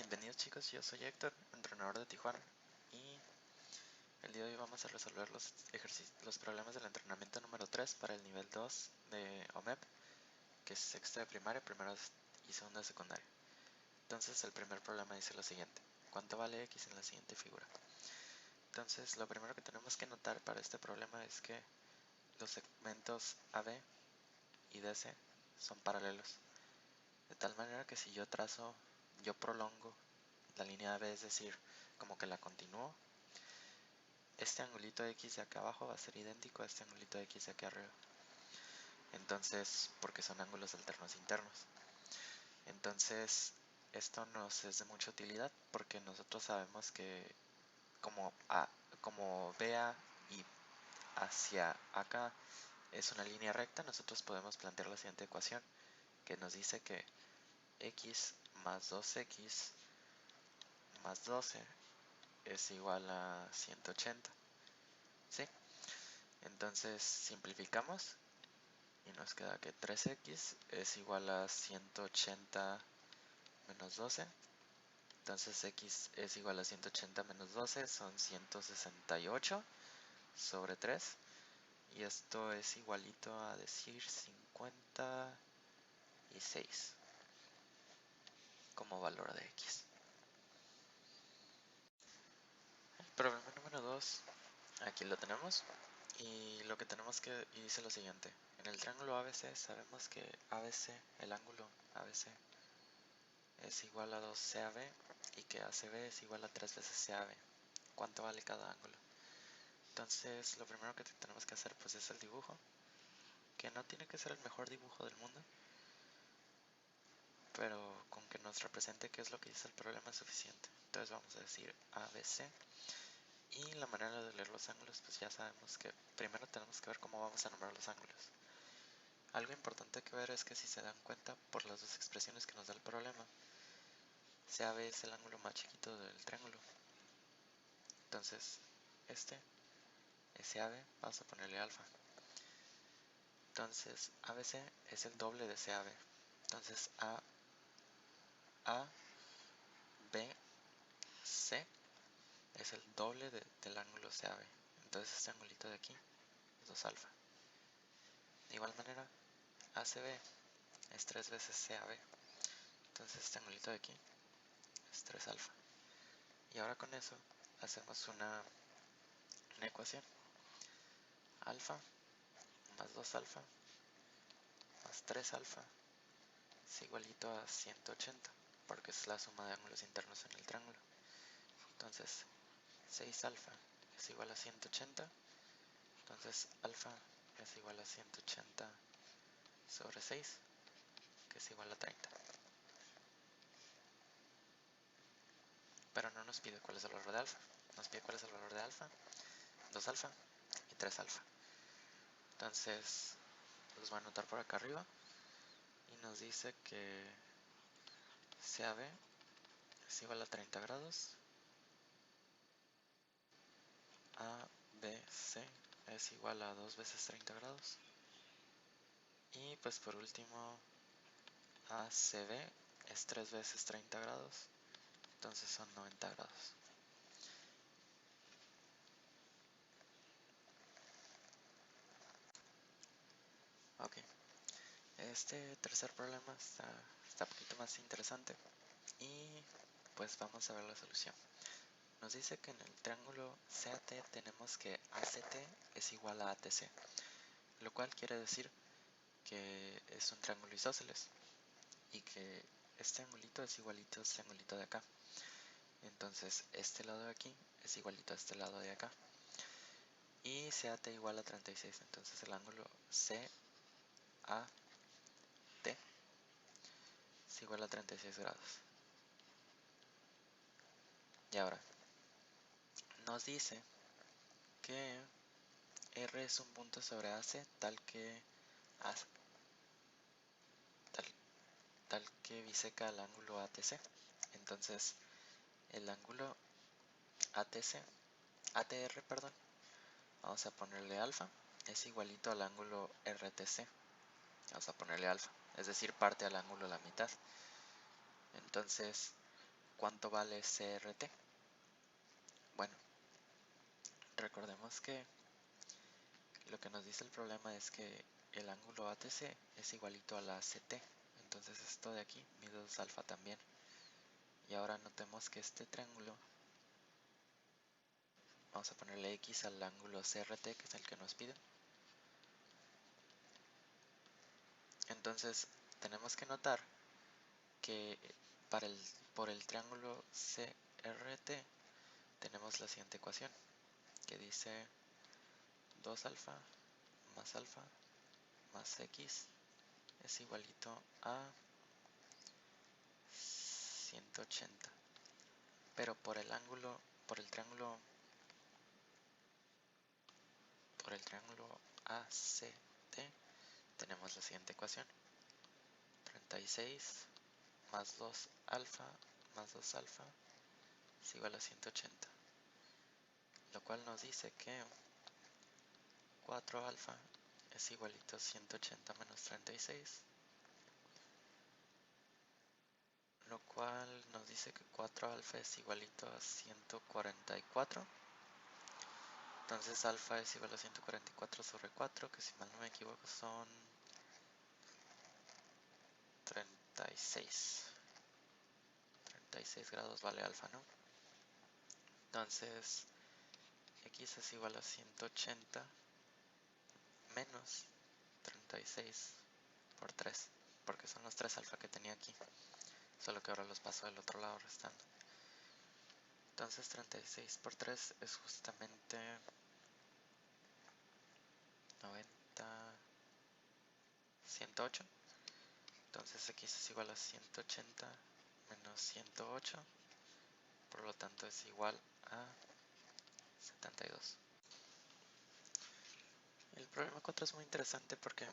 Bienvenidos chicos, yo soy Héctor, entrenador de Tijuana, y el día de hoy vamos a resolver los problemas del entrenamiento número 3 para el nivel 2 de OMEP, que es sexto de primaria, primero y segundo de secundaria. Entonces el primer problema dice lo siguiente: ¿cuánto vale X en la siguiente figura? Entonces lo primero que tenemos que notar para este problema es que los segmentos AB y DC son paralelos, de tal manera que si yo prolongo la línea AB, es decir, como que la continúo, este angulito X de acá abajo va a ser idéntico a este angulito X de aquí arriba. Entonces, porque son ángulos alternos internos. Entonces, esto nos es de mucha utilidad porque nosotros sabemos que como BA y hacia acá es una línea recta, nosotros podemos plantear la siguiente ecuación que nos dice que X más 2X más 12 es igual a 180. ¿Sí? Entonces simplificamos y nos queda que 3x es igual a 180 menos 12. Entonces x es igual a 180 menos 12, son 168 sobre 3. Y esto es igualito a decir 56 como valor de x. El problema número 2, aquí lo tenemos. Y lo que tenemos que, y dice lo siguiente: en el triángulo ABC sabemos que ABC, el ángulo ABC, es igual a 2CAB y que ACB es igual a 3 veces CAB. ¿Cuánto vale cada ángulo? Entonces lo primero que tenemos que hacer pues es el dibujo, que no tiene que ser el mejor dibujo del mundo, pero con que nos represente qué es lo que dice el problema es suficiente. Entonces vamos a decir ABC, y la manera de leer los ángulos pues ya sabemos que primero tenemos que ver cómo vamos a nombrar los ángulos. Algo importante que ver es que si se dan cuenta por las dos expresiones que nos da el problema, CAB es el ángulo más chiquito del triángulo. Entonces este es CAB, vamos a ponerle alfa. Entonces ABC es el doble de CAB. Entonces ABC es el doble del ángulo CAB. Entonces este angulito de aquí es 2 alfa. De igual manera, ACB es 3 veces CAB. Entonces este angulito de aquí es 3 alfa. Y ahora con eso hacemos una ecuación. Alfa más 2 alfa más 3 alfa es igualito a 180, porque es la suma de ángulos internos en el triángulo. Entonces 6 alfa es igual a 180, entonces alfa es igual a 180 sobre 6, que es igual a 30. Pero no nos pide cuál es el valor de alfa, nos pide cuál es el valor de alfa, 2 alfa y 3 alfa. Entonces los voy a anotar por acá arriba y nos dice que CAB es igual a 30 grados, ABC es igual a 2 veces 30 grados, y pues por último ACB es 3 veces 30 grados, entonces son 90 grados. Ok, este tercer problema está un poquito más interesante y pues vamos a ver la solución. Nos dice que en el triángulo CAT tenemos que ACT es igual a ATC, lo cual quiere decir que es un triángulo isósceles y que este angulito es igualito a este angulito de acá. Entonces este lado de aquí es igualito a este lado de acá. Y CAT igual a 36, entonces el ángulo CAT es igual a 36 grados. Y ahora, nos dice que R es un punto sobre AC tal que biseca el ángulo ATC. Entonces, el ángulo ATR, perdón, vamos a ponerle alfa, es igualito al ángulo RTC. Vamos a ponerle alfa, es decir, parte al ángulo a la mitad. Entonces, ¿cuánto vale CRT? Bueno, recordemos que lo que nos dice el problema es que el ángulo ATC es igualito a la CT. Entonces esto de aquí mide 2 alfa también. Y ahora notemos que este triángulo, vamos a ponerle X al ángulo CRT, que es el que nos pide. Entonces tenemos que notar que por el triángulo CRT tenemos la siguiente ecuación, que dice 2 alfa más X es igualito a 180. Pero por el triángulo ACT tenemos la siguiente ecuación: 36 más 2 alfa más 2 alfa es igual a 180, lo cual nos dice que 4 alfa es igualito a 180 menos 36, lo cual nos dice que 4 alfa es igualito a 144. Entonces alfa es igual a 144 sobre 4, que si mal no me equivoco son 36. 36 grados vale alfa, ¿no? Entonces X es igual a 180 menos 36 por 3, porque son los 3 alfa que tenía aquí, solo que ahora los paso del otro lado restando. Entonces 36 por 3 es justamente 90, 108. Entonces X es igual a 180 menos 108, por lo tanto es igual a 72. El problema 4 es muy interesante porque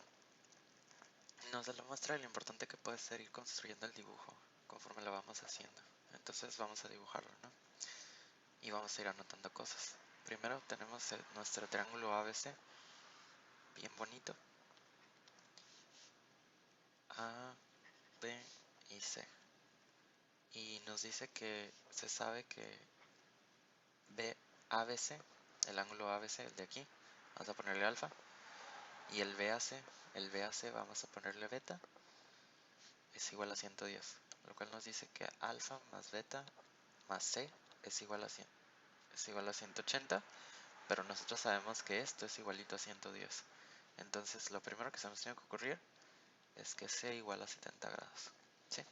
nos demuestra lo importante que puede ser ir construyendo el dibujo conforme lo vamos haciendo. Entonces vamos a dibujarlo, ¿no? Y vamos a ir anotando cosas. Primero tenemos nuestro triángulo ABC, bien bonito. A, B y C. Y nos dice que se sabe que ABC, el ángulo ABC, el de aquí, vamos a ponerle alfa. Y el BAC vamos a ponerle beta, es igual a 110. Lo cual nos dice que alfa más beta más C es igual a 100, es igual a 180, pero nosotros sabemos que esto es igualito a 110. Entonces lo primero que se nos tiene que ocurrir es que C igual a 70 grados. ¿Sí?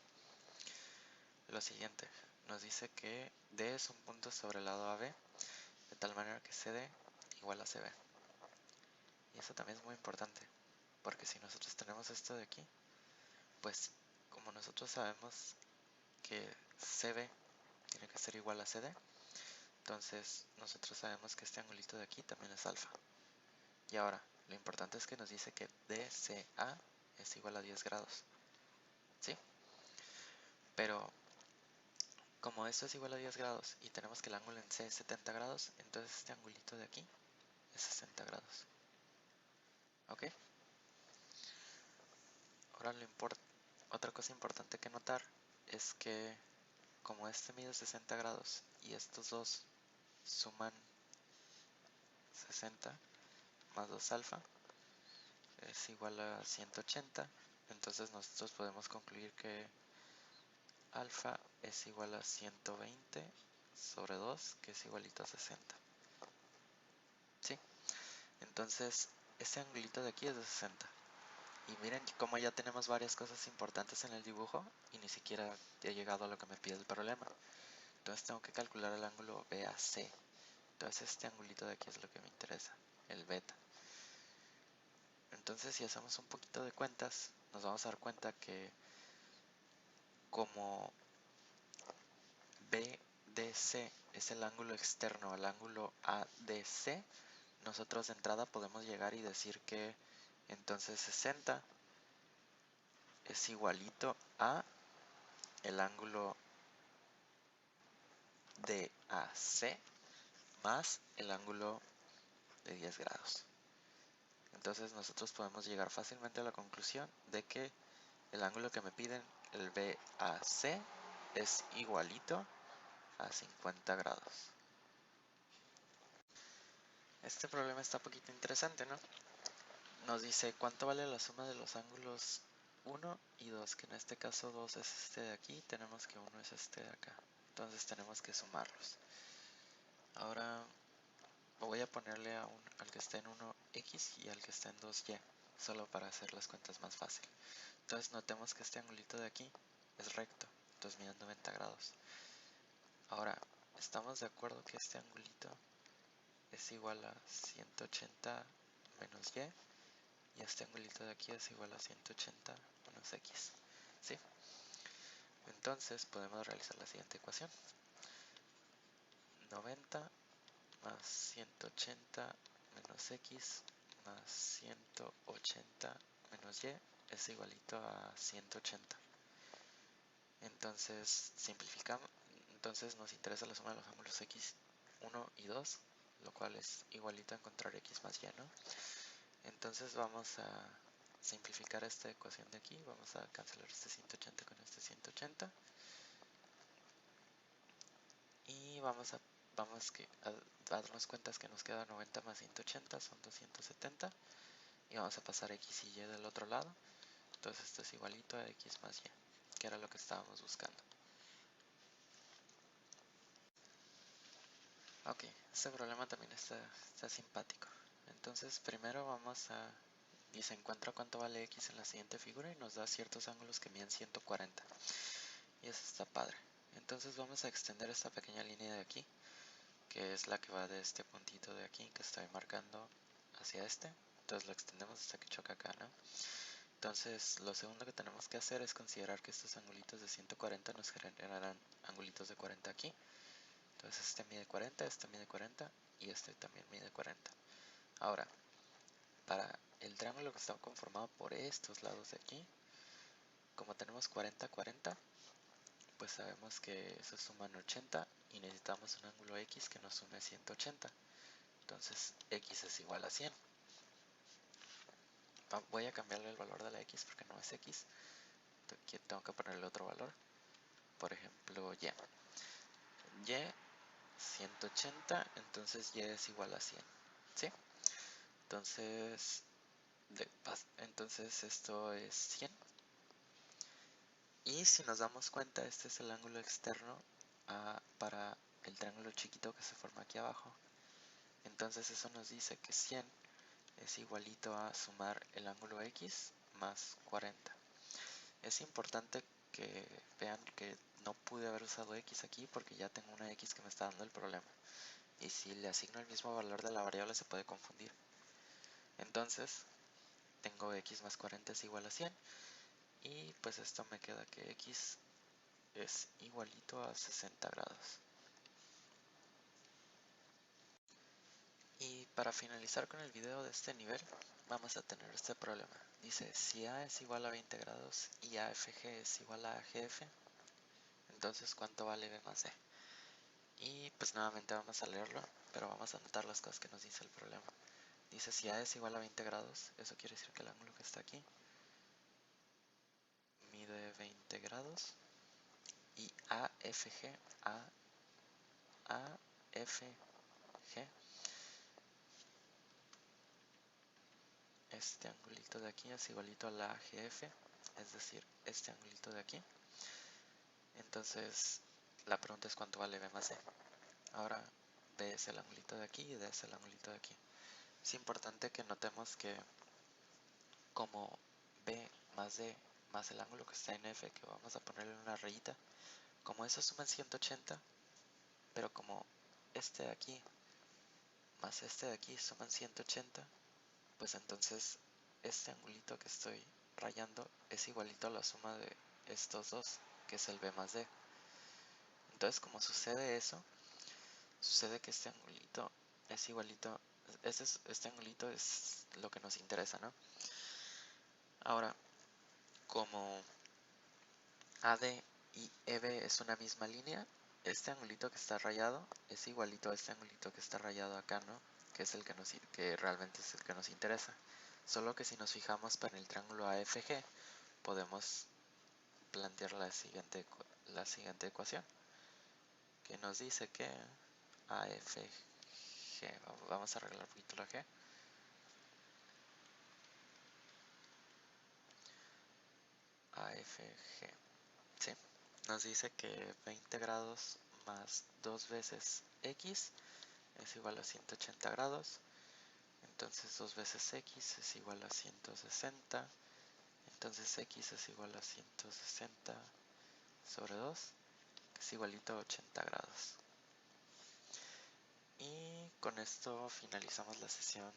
Lo siguiente, nos dice que D es un punto sobre el lado AB, de tal manera que CD igual a CB. Y eso también es muy importante, porque si nosotros tenemos esto de aquí, pues como nosotros sabemos que CB tiene que ser igual a CD, entonces nosotros sabemos que este angulito de aquí también es alfa. Y ahora, lo importante es que nos dice que DCA es igual a 10 grados. ¿Sí? Pero como esto es igual a 10 grados y tenemos que el ángulo en C es 70 grados, entonces este angulito de aquí es 60 grados. ¿Ok? Ahora otra cosa importante que notar es que como este mide 60 grados y estos dos suman 60 más 2 alfa es igual a 180, entonces nosotros podemos concluir que alfa es igual a 120 sobre 2, que es igualito a 60. ¿Sí? Entonces, este angulito de aquí es de 60. Y miren cómo ya tenemos varias cosas importantes en el dibujo y ni siquiera he llegado a lo que me pide el problema. Entonces tengo que calcular el ángulo BAC. Entonces este angulito de aquí es lo que me interesa, el beta. Entonces si hacemos un poquito de cuentas, nos vamos a dar cuenta que como BDC es el ángulo externo al ángulo ADC, nosotros de entrada podemos llegar y decir que entonces 60 es igualito a el ángulo DAC más el ángulo de 10 grados. Entonces nosotros podemos llegar fácilmente a la conclusión de que el ángulo que me piden, el BAC, es igualito a 50 grados. Este problema está un poquito interesante, ¿no? Nos dice cuánto vale la suma de los ángulos 1 y 2, que en este caso 2 es este de aquí, tenemos que 1 es este de acá. Entonces tenemos que sumarlos. Ahora voy a ponerle al que está en 1x y al que está en 2y, solo para hacer las cuentas más fácil. Entonces notemos que este angulito de aquí es recto, entonces mide 90 grados. Ahora, estamos de acuerdo que este angulito es igual a 180 menos y, y este angulito de aquí es igual a 180 menos x, ¿sí? Entonces podemos realizar la siguiente ecuación. 90 más 180 menos x más 180 menos y es igualito a 180. Entonces simplificamos, entonces nos interesa la suma de los ángulos x 1 y 2, lo cual es igualito a encontrar x más y, ¿no? Entonces vamos a simplificar esta ecuación de aquí, vamos a cancelar este 180 con este 180 y vamos a darnos cuenta que nos queda 90 más 180 son 270 y vamos a pasar x y y del otro lado, entonces esto es igualito a x más y, que era lo que estábamos buscando. Ok, este problema también está simpático. Entonces primero dice encuentra cuánto vale x en la siguiente figura y nos da ciertos ángulos que miden 140. Y eso está padre. Entonces vamos a extender esta pequeña línea de aquí, que es la que va de este puntito de aquí que estoy marcando hacia este. Entonces lo extendemos hasta que choca acá, ¿no? Entonces lo segundo que tenemos que hacer es considerar que estos angulitos de 140 nos generarán angulitos de 40 aquí. Entonces este mide 40, este mide 40 y este también mide 40. Ahora, para el triángulo que está conformado por estos lados de aquí, como tenemos 40, 40, pues sabemos que se suman 80 y necesitamos un ángulo x que nos sume 180. Entonces x es igual a 100. Voy a cambiarle el valor de la x porque no es x. Aquí tengo que ponerle otro valor. Por ejemplo, y. Y 180, entonces y es igual a 100. ¿Sí? Entonces esto es 100. Y si nos damos cuenta, este es el ángulo externo para el triángulo chiquito que se forma aquí abajo. Entonces eso nos dice que 100 es igualito a sumar el ángulo x más 40. Es importante que vean que no pude haber usado x aquí porque ya tengo una x que me está dando el problema. Y si le asigno el mismo valor de la variable se puede confundir. Entonces tengo x más 40 es igual a 100 y pues esto me queda que x es igualito a 60 grados. Y para finalizar con el video de este nivel, vamos a tener este problema. Dice, si A es igual a 20 grados y AFG es igual a AGF, entonces ¿cuánto vale B más D? Y pues nuevamente vamos a leerlo, pero vamos a anotar las cosas que nos dice el problema. Dice, si A es igual a 20 grados, eso quiere decir que el ángulo que está aquí mide 20 grados y AFG este angulito de aquí es igualito a la AGF, es decir, este angulito de aquí. Entonces, la pregunta es cuánto vale B más D. Ahora, B es el angulito de aquí y D es el angulito de aquí. Es importante que notemos que como B más D más el ángulo que está en F, que vamos a ponerle una rayita, como eso suman 180, pero como este de aquí más este de aquí suman 180, pues entonces este angulito que estoy rayando es igualito a la suma de estos dos, que es el B más D. Entonces, como sucede eso, sucede que este angulito es igualito, este angulito es lo que nos interesa, ¿no? Ahora, como AD y EB es una misma línea, este angulito que está rayado es igualito a este angulito que está rayado acá, ¿no? Que es el que realmente es el que nos interesa. Solo que si nos fijamos para el triángulo AFG, podemos plantear la siguiente ecuación, que nos dice que AFG, vamos a arreglar un poquito la G, AFG, sí, nos dice que 20 grados más 2 veces X es igual a 180 grados, entonces 2 veces X es igual a 160, entonces X es igual a 160 sobre 2, que es igualito a 80 grados. Y con esto finalizamos la sesión,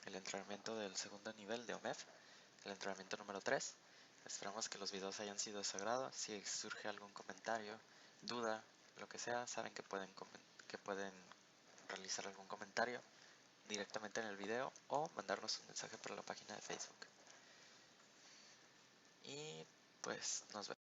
el entrenamiento del segundo nivel de OMEF, el entrenamiento número 3. Esperamos que los videos hayan sido de su agrado. Si surge algún comentario, duda, lo que sea, saben que pueden realizar algún comentario directamente en el video o mandarnos un mensaje por la página de Facebook. Y pues nos vemos.